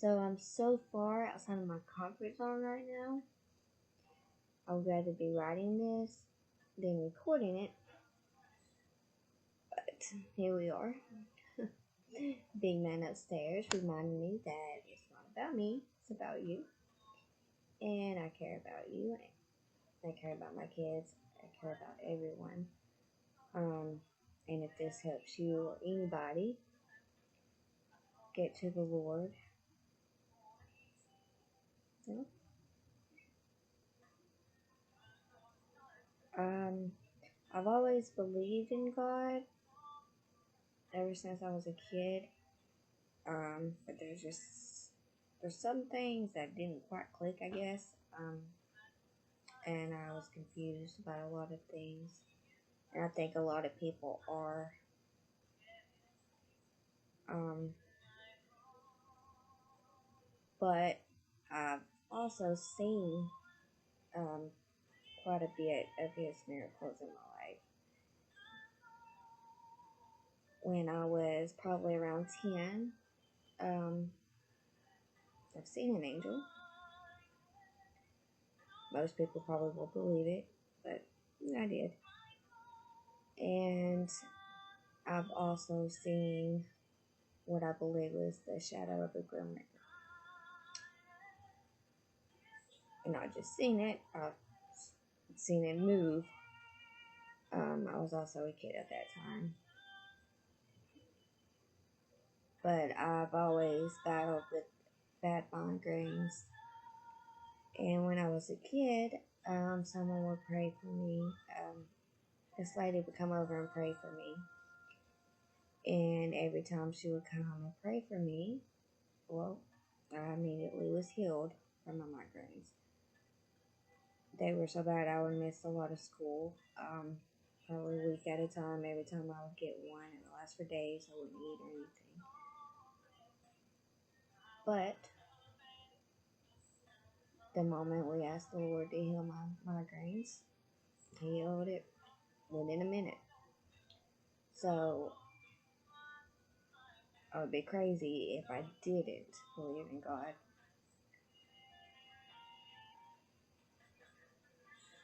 So I'm so far outside of my comfort zone right now. I would rather be writing this than recording it. But here we are. Big man upstairs reminding me that it's not about me, it's about you. And I care about you. I care about my kids. I care about everyone. And if this helps you or anybody get to the Lord, I've always believed in God ever since I was a kid. But there's some things that didn't quite click, I guess. And I was confused about a lot of things. And I think a lot of people are. But I've also seen quite a bit of His miracles in my life. When I was probably around 10, I've seen an angel. Most people probably won't believe it, but I did. And I've also seen what I believe was the shadow of a grandmother. And not just seen it, I've seen it move. I was also a kid at that time. But I've always battled with bad migraines. And when I was a kid, someone would pray for me. This lady would come over and pray for me. And every time she would come and pray for me, well, I immediately was healed from my migraines. They were so bad I would miss a lot of school, probably a week at a time. Every time I would get one, and it would last for days. I wouldn't eat or anything. But the moment we asked the Lord to heal my migraines, He healed it within a minute. So I would be crazy if I didn't believe in God.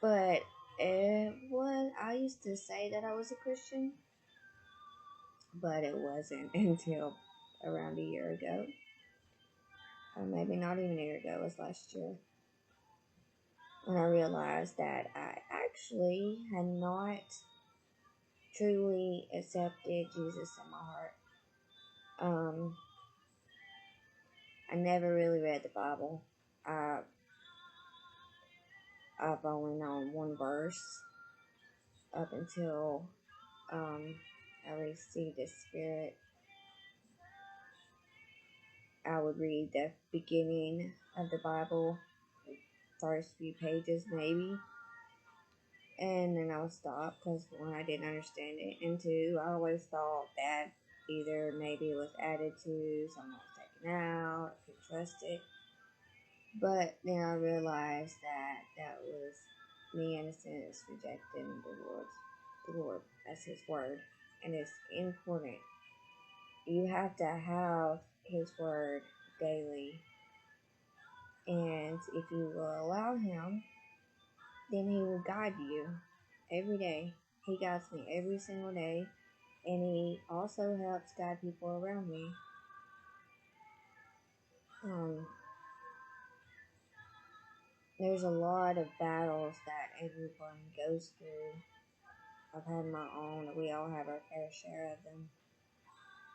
But I used to say that I was a Christian, but it wasn't until around a year ago. Maybe not even a year ago, it was last year. When I realized that I actually had not truly accepted Jesus in my heart. I never really read the Bible. I've only known one verse up until I received the Spirit. I would read the beginning of the Bible, first few pages maybe, and then I would stop because one, I didn't understand it, and two, I always thought that either maybe it was added to, something was taken out, I couldn't trust it. But then I realized that was me in a sense rejecting the Lord as His word, and it's important. You have to have His word daily, and if you will allow Him, then He will guide you every day. He guides me every single day, and He also helps guide people around me. There's a lot of battles that everyone goes through. I've had my own. We all have our fair share of them.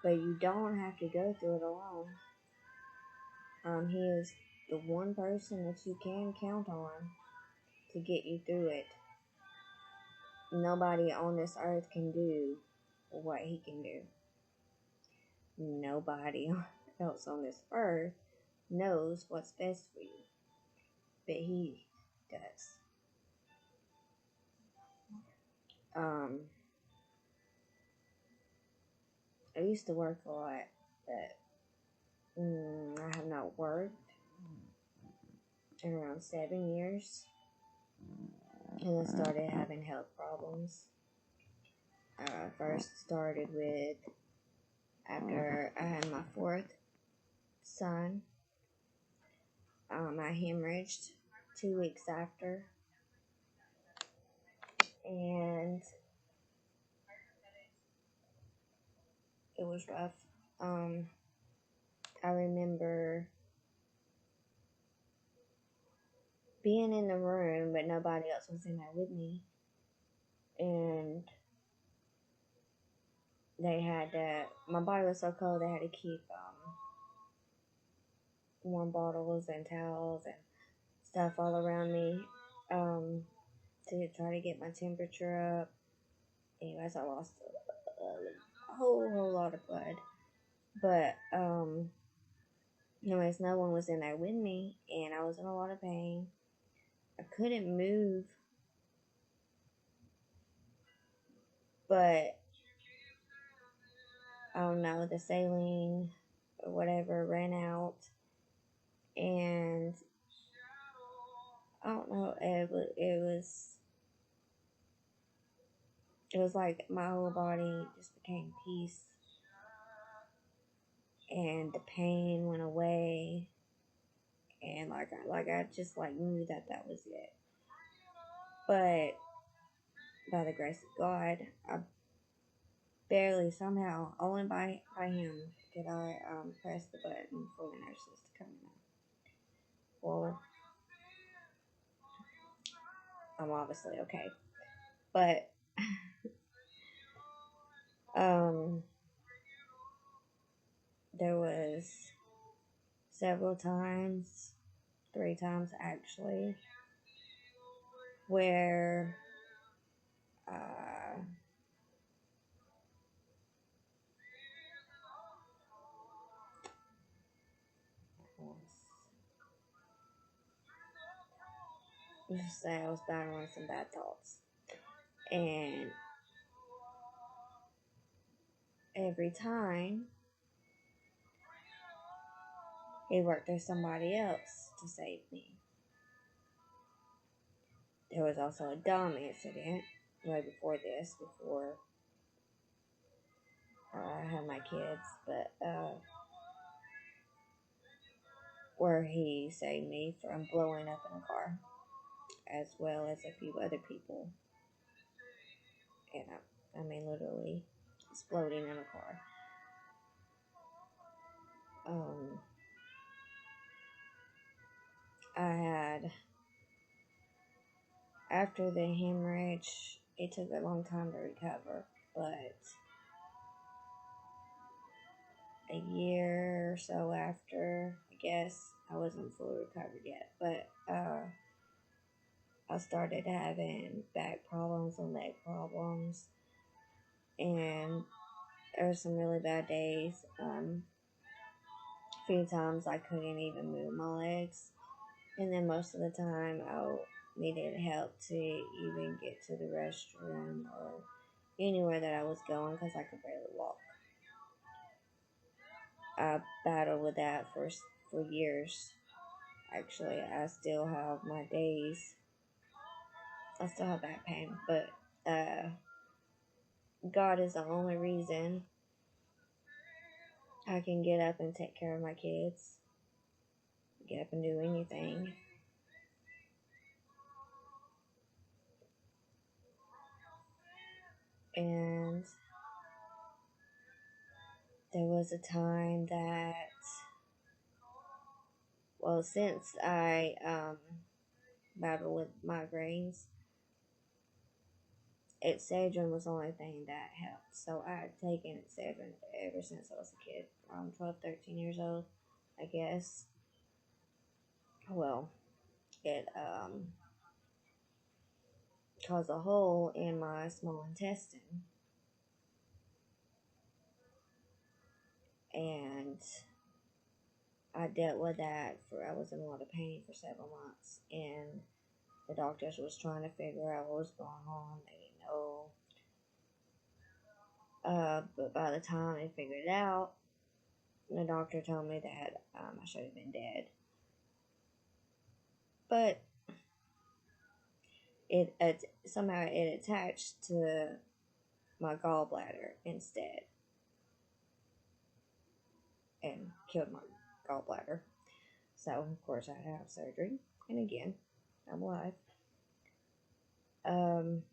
But you don't have to go through it alone. He is the one person that you can count on to get you through it. Nobody on this earth can do what He can do. Nobody else on this earth knows what's best for you, but He does. I used to work a lot, but I have not worked in around 7 years, and I started having health problems. First started with after I had my fourth son, I hemorrhaged 2 weeks after, and it was rough. I remember being in the room, but nobody else was in there with me, and they had to. My body was so cold, they had to keep warm bottles and towels and stuff all around me to try to get my temperature up. Anyways, I lost a whole lot of blood, but anyways, no one was in there with me, and I was in a lot of pain. I couldn't move, but I don't know, the saline or whatever ran out, and I don't know, it was like my whole body just became peace, and the pain went away, and I just knew that was it. But by the grace of God, I barely, somehow, only by him did I press the button for the nurses to come in. Well, I'm obviously okay, but there was several times, 3 times actually, where let's just say I was battling some bad thoughts, and every time he worked through somebody else to save me. There was also a dumb incident right before this, before I had my kids, but where he saved me from blowing up in a car, as well as a few other people, and I mean literally exploding in a car. I had, after the hemorrhage, it took a long time to recover, but a year or so after, I guess, I wasn't fully recovered yet, but I started having back problems and leg problems, and there were some really bad days. A few times I couldn't even move my legs, and then most of the time I needed help to even get to the restroom or anywhere that I was going because I could barely walk. I battled with that for years. Actually, I still have my days. I still have back pain, but God is the only reason I can get up and take care of my kids, get up and do anything. And there was a time that, well, since I battle with migraines, Excedrin was the only thing that helped. So I had taken Excedrin ever since I was a kid, around 12, 13 years old, I guess. Well, it caused a hole in my small intestine, and I dealt with that I was in a lot of pain for several months, and the doctors was trying to figure out what was going on. They didn't know. But by the time they figured it out, the doctor told me that I should have been dead. But it somehow it attached to my gallbladder instead and killed my gallbladder. So, of course, I had to have surgery. And again, I'm alive. Um,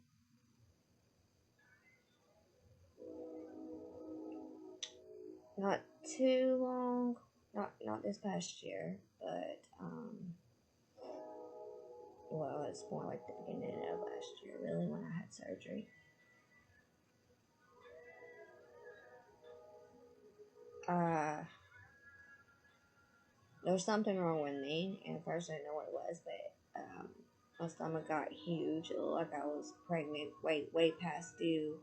not too long, not this past year, but well, it's more like the beginning of last year, really, when I had surgery. Uh, there was something wrong with me, and at first I didn't know what it was, but my stomach got huge. It looked like I was pregnant, way past due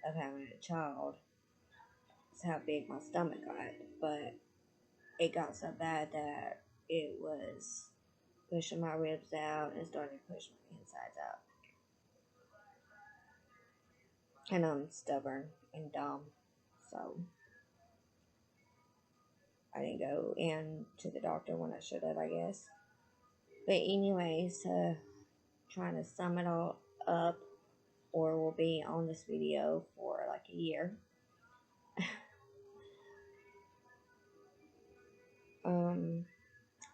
of having a child. That's how big my stomach got, but it got so bad that it was pushing my ribs out and started to push my insides out. And I'm stubborn and dumb, so I didn't go in to the doctor when I should have, I guess. But anyways, trying to sum it all up, or we'll be on this video for like a year.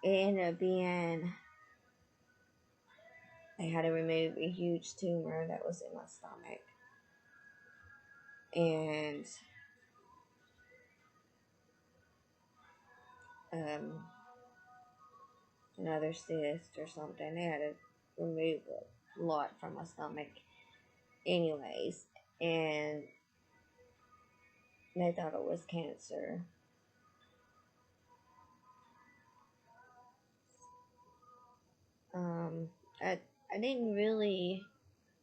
It ended up being they had to remove a huge tumor that was in my stomach, and another cyst or something. They had to remove a lot from my stomach, anyways, and they thought it was cancer. Um, I didn't really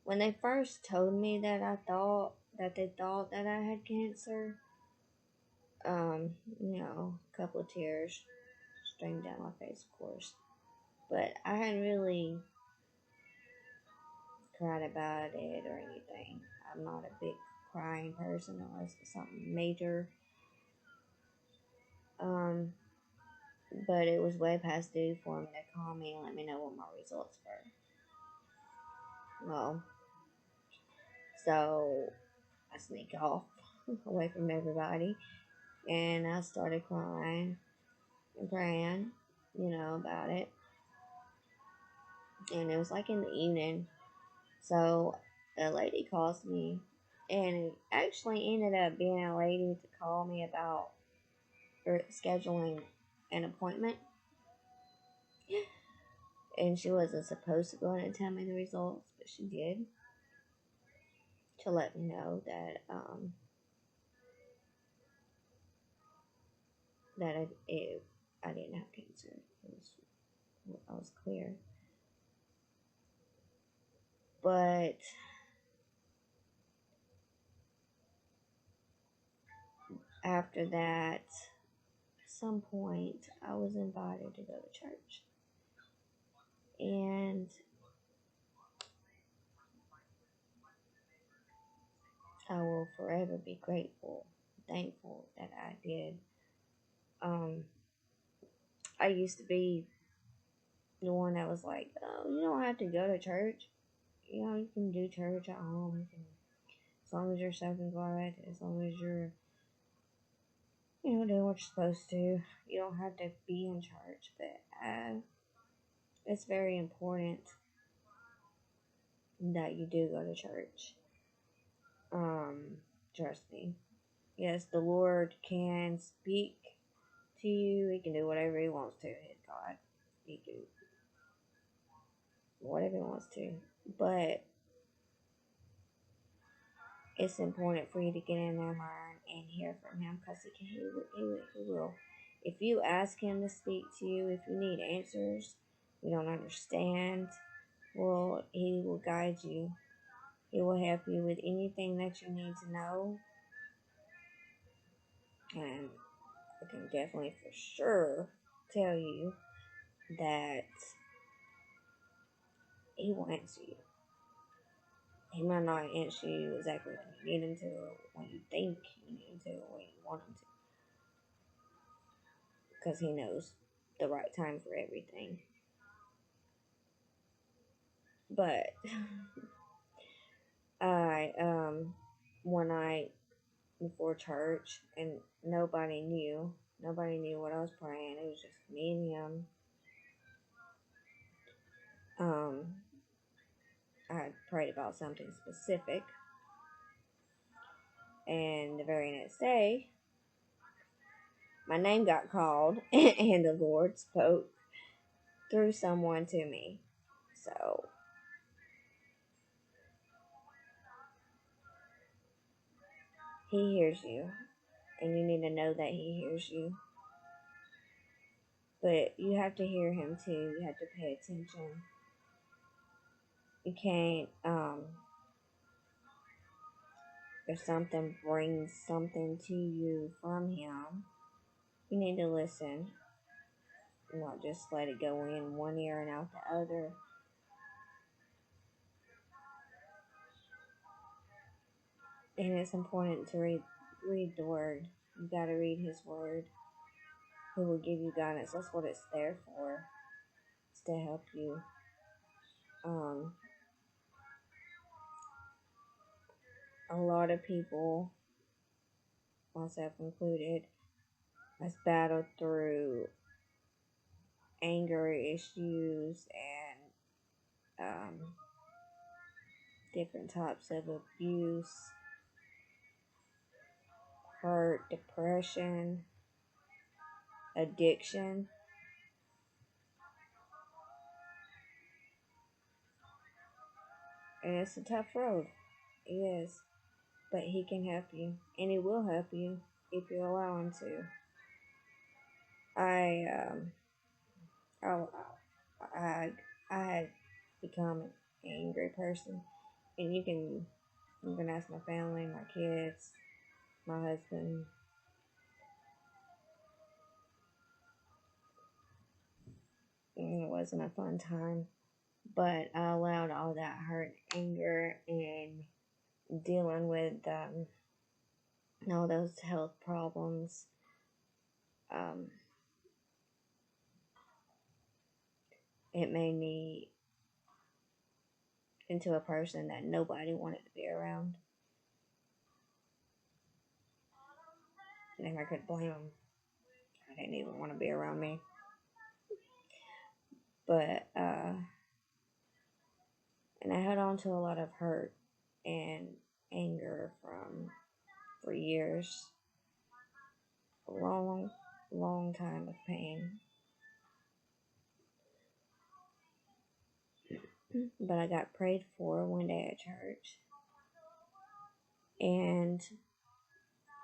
when they first told me that they thought that I had cancer. A couple of tears streamed down my face, of course, but I hadn't really cried about it or anything. I'm not a big crying person unless it's something major. Um, but it was way past due for them to call me and let me know what my results were. Well, so I sneak off away from everybody, and I started crying and praying, about it. And it was like in the evening, so a lady calls me, and it actually ended up being a lady to call me about scheduling an appointment. And she wasn't supposed to go in and tell me the results, but she did, to let me know that I didn't have cancer. I was clear. But after that, at some point, I was invited to go to church, and I will forever be grateful, thankful that I did. Um, I used to be the one that was like, "Oh, you don't have to go to church. You can do church at home. As long as you're serving God, as long as you're, doing what you're supposed to. You don't have to be in church." But it's very important that you do go to church. Trust me. Yes, the Lord can speak to you. He can do whatever He wants to. He's God. He can do whatever He wants to. But it's important for you to get in there and learn and hear from Him, because he will. If you ask Him to speak to you, if you need answers, you don't understand, well, He will guide you. He will help you with anything that you need to know. And I can definitely for sure tell you that He will answer you. He might not answer you exactly when you need Him to, or when you think you need Him to, or when you want Him to, because He knows the right time for everything. But I one night before church, and nobody knew what I was praying. It was just me and Him. Um, I prayed about something specific, and the very next day, my name got called, and the Lord spoke through someone to me. So, He hears you, and you need to know that He hears you. But you have to hear Him too. You have to pay attention. You can't, if something brings something to you from Him, you need to listen, not just let it go in one ear and out the other. And it's important to read the Word. You got to read His Word. He will give you guidance. That's what it's there for. It's to help you. A lot of people, myself included, has battled through anger issues and different types of abuse, hurt, depression, addiction. And it's a tough road. It is. But He can help you. And He will help you if you allow Him to. I, I had become an angry person. And you can ask my family, my kids, my husband. And it wasn't a fun time. But I allowed all that hurt, anger, and dealing with all those health problems. It made me into a person that nobody wanted to be around. And I could blame them. I didn't even want to be around me. But, and I held on to a lot of hurt and anger for years. A long, long time of pain. But I got prayed for one day at church. And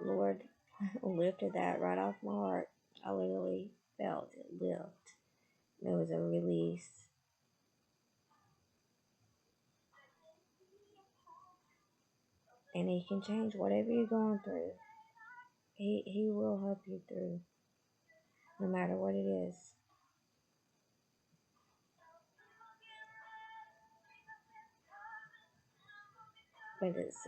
Lord lifted that right off my heart. I literally felt it lift. There was a release. And He can change whatever you're going through. He will help you through, no matter what it is. But it's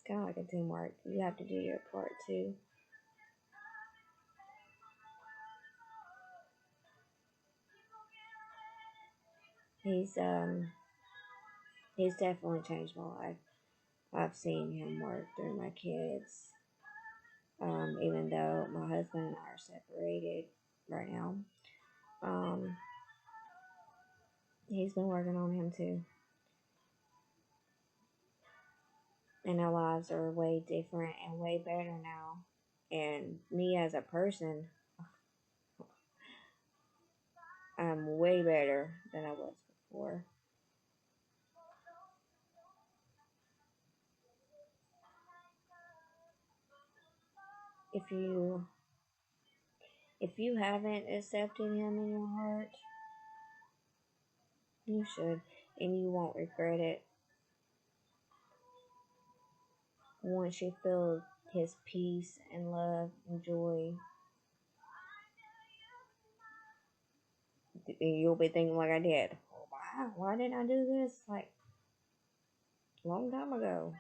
kind of like a teamwork. You have to do your part too. He's definitely changed my life. I've seen Him work through my kids. Even though my husband and I are separated right now, He's been working on him too. And our lives are way different and way better now. And me as a person, I'm way better than I was before. If you haven't accepted Him in your heart, you should, and you won't regret it. Once you feel His peace and love and joy, you'll be thinking like I did. Wow, why didn't I do this like a long time ago?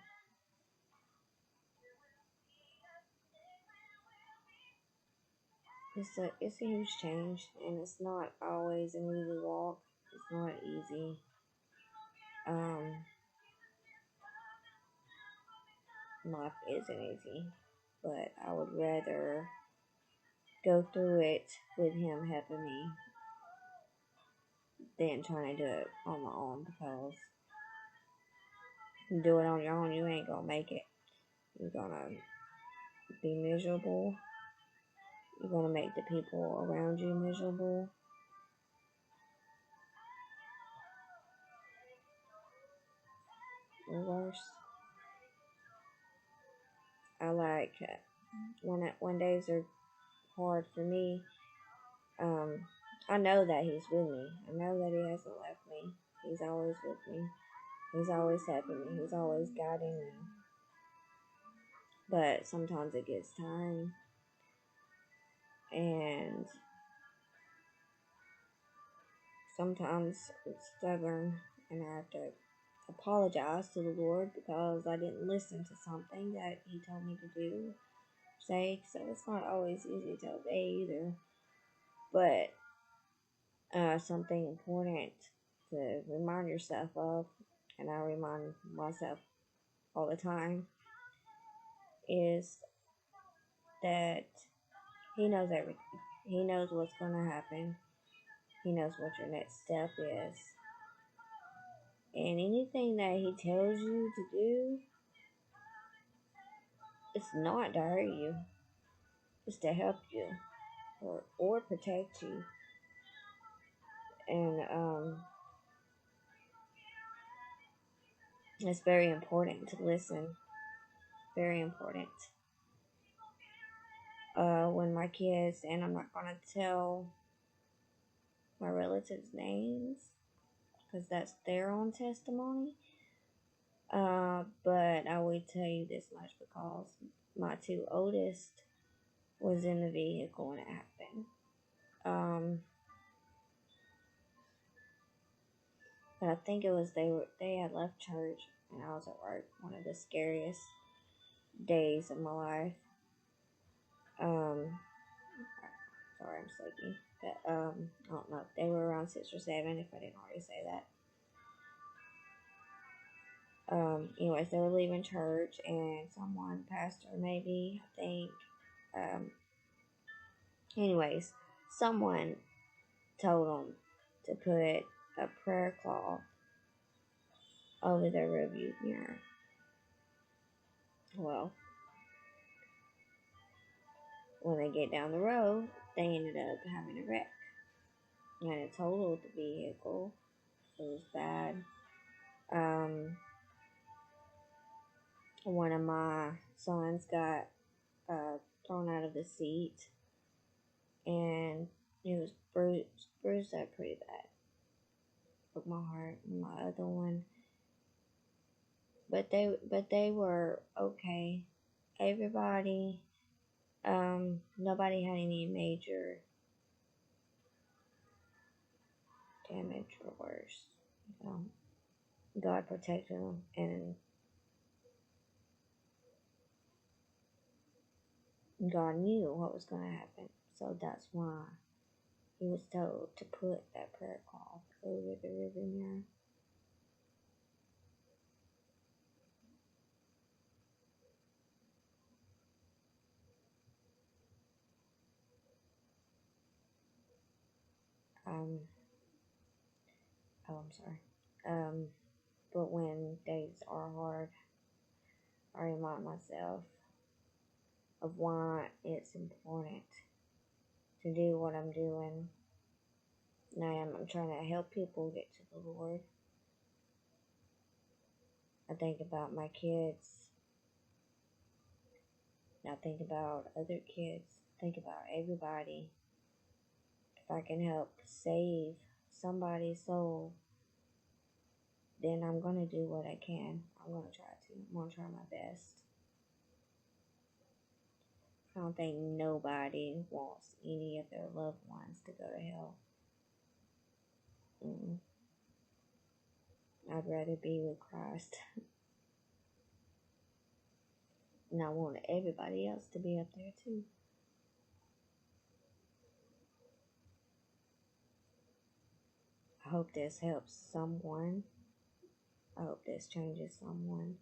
It's a huge change, and it's not always an easy walk. It's not easy. Life isn't easy, but I would rather go through it with Him helping me than trying to do it on my own, because you do it on your own, you ain't gonna make it. You're gonna be miserable. You're gonna make the people around you miserable. Or worse. I like when days are hard for me. I know that he's with me. I know that he hasn't left me. He's always with me. He's always helping me. He's always guiding me. But sometimes it gets tiring. And sometimes it's stubborn. And I have to apologize to the Lord because I didn't listen to something that he told me to do. Say. So it's not always easy to obey either. But something important to remind yourself of, and I remind myself all the time, is that he knows everything. He knows what's going to happen. He knows what your next step is. And anything that he tells you to do, it's not to hurt you. It's to help you or protect you. And it's very important to listen. Very important. When my kids, and I'm not going to tell my relatives' names because that's their own testimony. But I will tell you this much, because my two oldest was in the vehicle when it happened. But I think it was they had left church and I was at work. One of the scariest days of my life. Sorry, I'm sleepy. But I don't know. They were around 6 or 7, if I didn't already say that. Anyways, they were leaving church, and someone, pastor maybe, I think, anyways, someone told them to put a prayer cloth over their rearview mirror. Well, when they get down the road, they ended up having a wreck, and it totaled the vehicle. It was bad. One of my sons got thrown out of the seat, and he was bruised up pretty bad. Broke my heart. My other one, but they were okay. Everybody, nobody had any major damage or worse. God protected them, and God knew what was going to happen. So that's why he was told to put that prayer cloth over the river mirror. I'm sorry. But when days are hard, I remind myself of why it's important to do what I'm doing. Now I'm trying to help people get to the Lord. I think about my kids. I think about other kids. I think about everybody. If I can help save somebody's soul, then I'm going to do what I can. I'm going to try to. I'm going to try my best. I don't think nobody wants any of their loved ones to go to hell. I'd rather be with Christ. And I want everybody else to be up there too. I hope this helps someone. I hope this changes someone.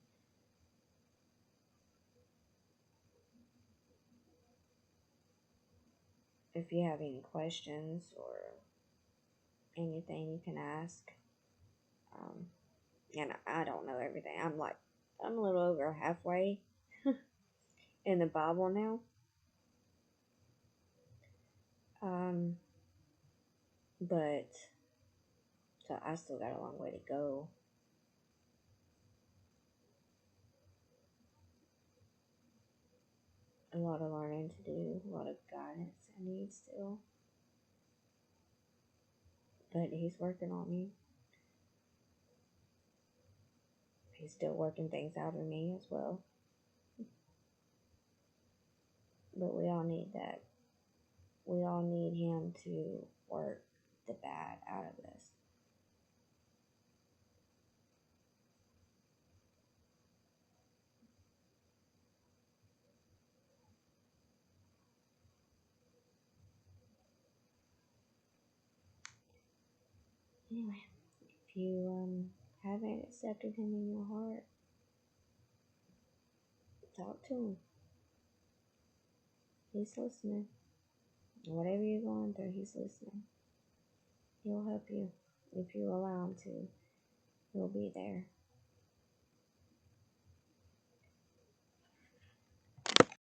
If you have any questions or anything you can ask. Um, and I don't know everything. I'm a little over halfway in the Bible now. Um, but so I still got a long way to go. A lot of learning to do, a lot of guidance I need still. But he's working on me. He's still working things out in me as well. But we all need that. We all need him to work the bad out of us. Anyway, if you haven't accepted him in your heart, talk to him. He's listening. Whatever you're going through, he's listening. He'll help you if you allow him to. He'll be there.